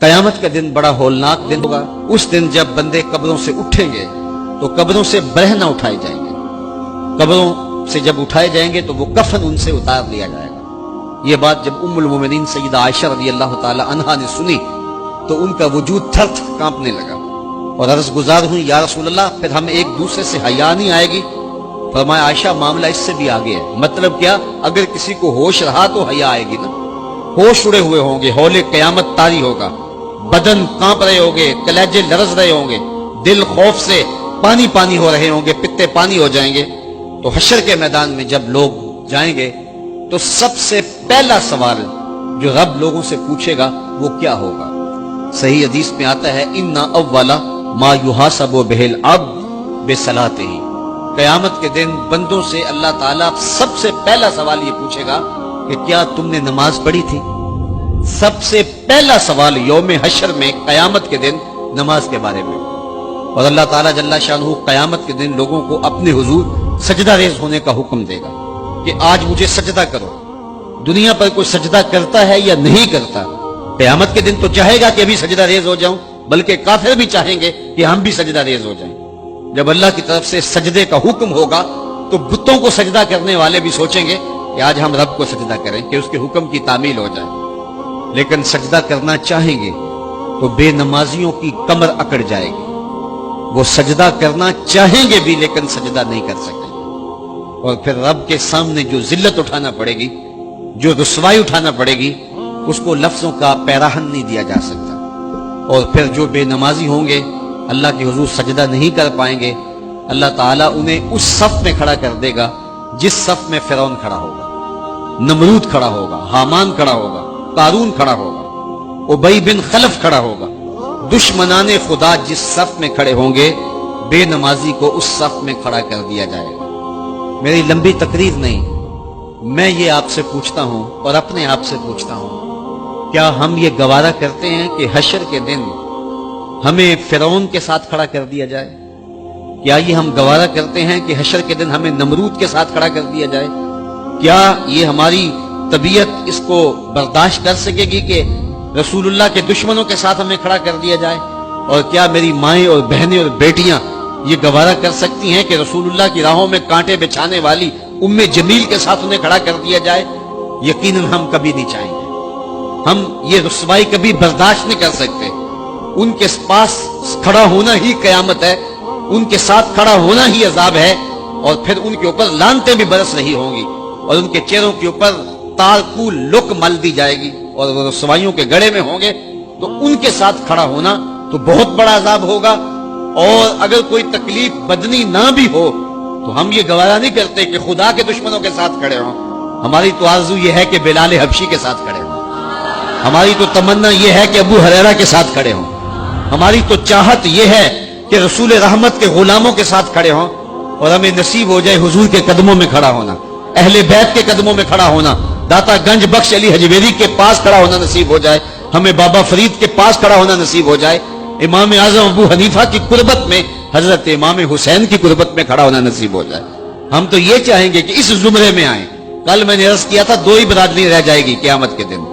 قیامت کا دن بڑا ہولناک دن ہوگا۔ اس دن جب بندے قبروں سے اٹھیں گے تو قبروں سے برہنہ اٹھائے جائیں گے، قبروں سے جب اٹھائے جائیں گے تو وہ کفن ان سے اتار لیا جائے گا۔ یہ بات جب ام المومنین سیدہ عائشہ رضی اللہ تعالی عنہا نے سنی تو ان کا وجود تھر تھر کانپنے لگا اور عرض گزار ہوئی، یا رسول اللہ پھر ہم ایک دوسرے سے حیا نہیں آئے گی؟ فرمایا عائشہ معاملہ اس سے بھی آگے ہے۔ مطلب کیا؟ اگر کسی کو ہوش رہا تو حیا آئے گی نا، ہوش اڑے ہوئے ہوں گے، ہول قیامت طاری ہوگا، بدن کانپ رہے ہوں گے، کلیجے لرز رہے ہوں گے، دل خوف سے پانی پانی ہو رہے ہوں گے، پتے پانی ہو جائیں گے۔ تو حشر کے میدان میں جب لوگ جائیں گے تو سب سے پہلا سوال جو رب لوگوں سے پوچھے گا وہ کیا ہوگا؟ صحیح حدیث میں آتا ہے ان اول ما یحاسب بہ العبد بصلاتہ، قیامت کے دن بندوں سے اللہ تعالیٰ سب سے پہلا سوال یہ پوچھے گا کہ کیا تم نے نماز پڑھی تھی؟ سب سے پہلا سوال یوم حشر میں قیامت کے دن نماز کے بارے میں۔ اور اللہ تعالیٰ جل شانہ قیامت کے دن لوگوں کو اپنے حضور سجدہ ریز ہونے کا حکم دے گا کہ آج مجھے سجدہ کرو۔ دنیا پر کوئی سجدہ کرتا ہے یا نہیں کرتا؟ قیامت کے دن تو چاہے گا کہ ابھی سجدہ ریز ہو جاؤں، بلکہ کافر بھی چاہیں گے کہ ہم بھی سجدہ ریز ہو جائیں۔ جب اللہ کی طرف سے سجدے کا حکم ہوگا تو بتوں کو سجدہ کرنے والے بھی سوچیں گے کہ آج ہم رب کو سجدہ کریں کہ اس کے حکم کی تعمیل ہو جائے۔ لیکن سجدہ کرنا چاہیں گے تو بے نمازیوں کی کمر اکڑ جائے گی، وہ سجدہ کرنا چاہیں گے بھی لیکن سجدہ نہیں کر سکیں گے، اور پھر رب کے سامنے جو ذلت اٹھانا پڑے گی، جو رسوائی اٹھانا پڑے گی، اس کو لفظوں کا پیراہن نہیں دیا جا سکتا۔ اور پھر جو بے نمازی ہوں گے اللہ کے حضور سجدہ نہیں کر پائیں گے، اللہ تعالیٰ انہیں اس صف میں کھڑا کر دے گا جس صف میں فرعون کھڑا ہوگا، نمرود کھڑا ہوگا، حامان کھڑا ہوگا، قارون کھڑا ہوگا، ابی بن خلف کھڑا ہوگا۔ دشمنان خدا جس صف میں کھڑے ہوں گے بے نمازی کو اس صف میں کھڑا کر دیا جائے گا۔ میری لمبی تقریر نہیں، میں یہ آپ سے پوچھتا ہوں اور اپنے آپ سے پوچھتا ہوں، کیا ہم یہ گوارا کرتے ہیں کہ حشر کے دن ہمیں فرعون کے ساتھ کھڑا کر دیا جائے؟ کیا یہ ہم گوارا کرتے ہیں کہ حشر کے دن ہمیں نمرود کے ساتھ کھڑا کر دیا جائے؟ کیا یہ ہماری طبیعت اس کو برداشت کر سکے گی کہ رسول اللہ کے دشمنوں کے ساتھ ہمیں کھڑا کر دیا جائے؟ اور کیا میری مائیں اور بہنیں اور بیٹیاں یہ گوارا کر سکتی ہیں کہ رسول اللہ کی راہوں میں کانٹے بچھانے والی ام جمیل کے ساتھ انہیں کھڑا کر دیا جائے؟ یقیناً ہم کبھی نہیں چاہیں گے، ہم یہ رسوائی کبھی برداشت نہیں کر سکتے۔ ان کے پاس کھڑا ہونا ہی قیامت ہے، ان کے ساتھ کھڑا ہونا ہی عذاب ہے، اور پھر ان کے اوپر لعنتیں بھی برس رہی ہوں گی، اور ان کے چہروں کے اوپر تارکو لک مل دی جائے گی، اور وہ رسوائیوں کے گڑے میں ہوں گے۔ تو ان کے ساتھ کھڑا ہونا تو بہت بڑا عذاب ہوگا، اور اگر کوئی تکلیف بدنی نہ بھی ہو تو ہم یہ گوارا نہیں کرتے کہ خدا کے دشمنوں کے ساتھ کھڑے ہوں۔ ہماری تو آرزو یہ ہے کہ بلال حبشی کے ساتھ کھڑے ہوں، ہماری تو تمنا یہ ہے کہ ابو ہریرہ کے ساتھ کھڑے ہوں، ہماری تو چاہت یہ ہے کہ رسول رحمت کے غلاموں کے ساتھ کھڑے ہوں، اور ہمیں نصیب ہو جائے حضور کے قدموں میں کھڑا ہونا، اہل بیت کے قدموں میں کھڑا ہونا، داتا گنج بخش علی حجویری کے پاس کھڑا ہونا نصیب ہو جائے، ہمیں بابا فرید کے پاس کھڑا ہونا نصیب ہو جائے، امام اعظم ابو حنیفہ کی قربت میں، حضرت امام حسین کی قربت میں کھڑا ہونا نصیب ہو جائے۔ ہم تو یہ چاہیں گے کہ اس زمرے میں آئیں۔ کل میں نے عرض کیا تھا 2 ہی برادری رہ جائے گی قیامت کے دن،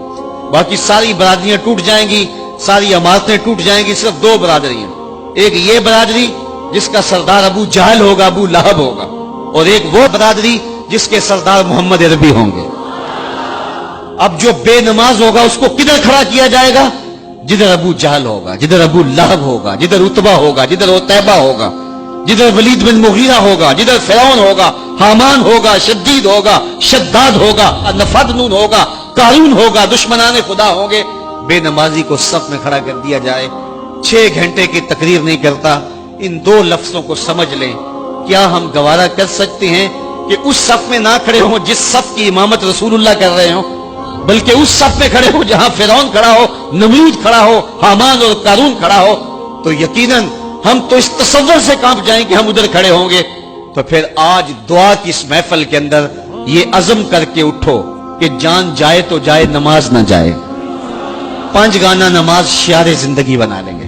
باقی ساری برادریاں ٹوٹ جائیں گی، ساری عمارتیں ٹوٹ جائیں گی، صرف 2 برادریاں، ایک یہ برادری جس کا سردار ابو جہل ہوگا، ابو لہب ہوگا، اور ایک وہ برادری جس کے سردار محمد عربی ہوں گے۔ اب جو بے نماز ہوگا اس کو کدھر کھڑا کیا جائے گا؟ جدھر ابو جہل ہوگا، جدھر ابو لہب ہوگا، جدھر عتبہ ہوگا، جدھر عتیبہ ہوگا، جدھر ولید بن مغیرہ ہوگا، جدھر فرعون ہوگا، حامان ہوگا، شدید ہوگا، شداد ہوگا، نفدنون ہوگا، قارون ہوگا، دشمنان خدا ہوں گے۔ بے نمازی کو صف میں کھڑا کر دیا جائے۔ 6 گھنٹے کی تقریر نہیں کرتا، ان 2 لفظوں کو سمجھ لیں۔ کیا ہم گوارا کر سکتے ہیں کہ اس صف میں نہ کھڑے ہوں جس صف کی امامت رسول اللہ کر رہے ہوں، بلکہ اس صف میں کھڑے ہوں جہاں فرعون کھڑا ہو، نمرود کھڑا ہو، حامان اور قارون کھڑا ہو؟ تو یقیناً ہم تو اس تصور سے کانپ جائیں کہ ہم ادھر کھڑے ہوں گے۔ تو پھر آج دعا کی اس محفل کے اندر یہ عزم کر کے اٹھو کہ جان جائے تو جائے، نماز نہ جائے۔ 5 گانا نماز شعار زندگی بنا لیں گے۔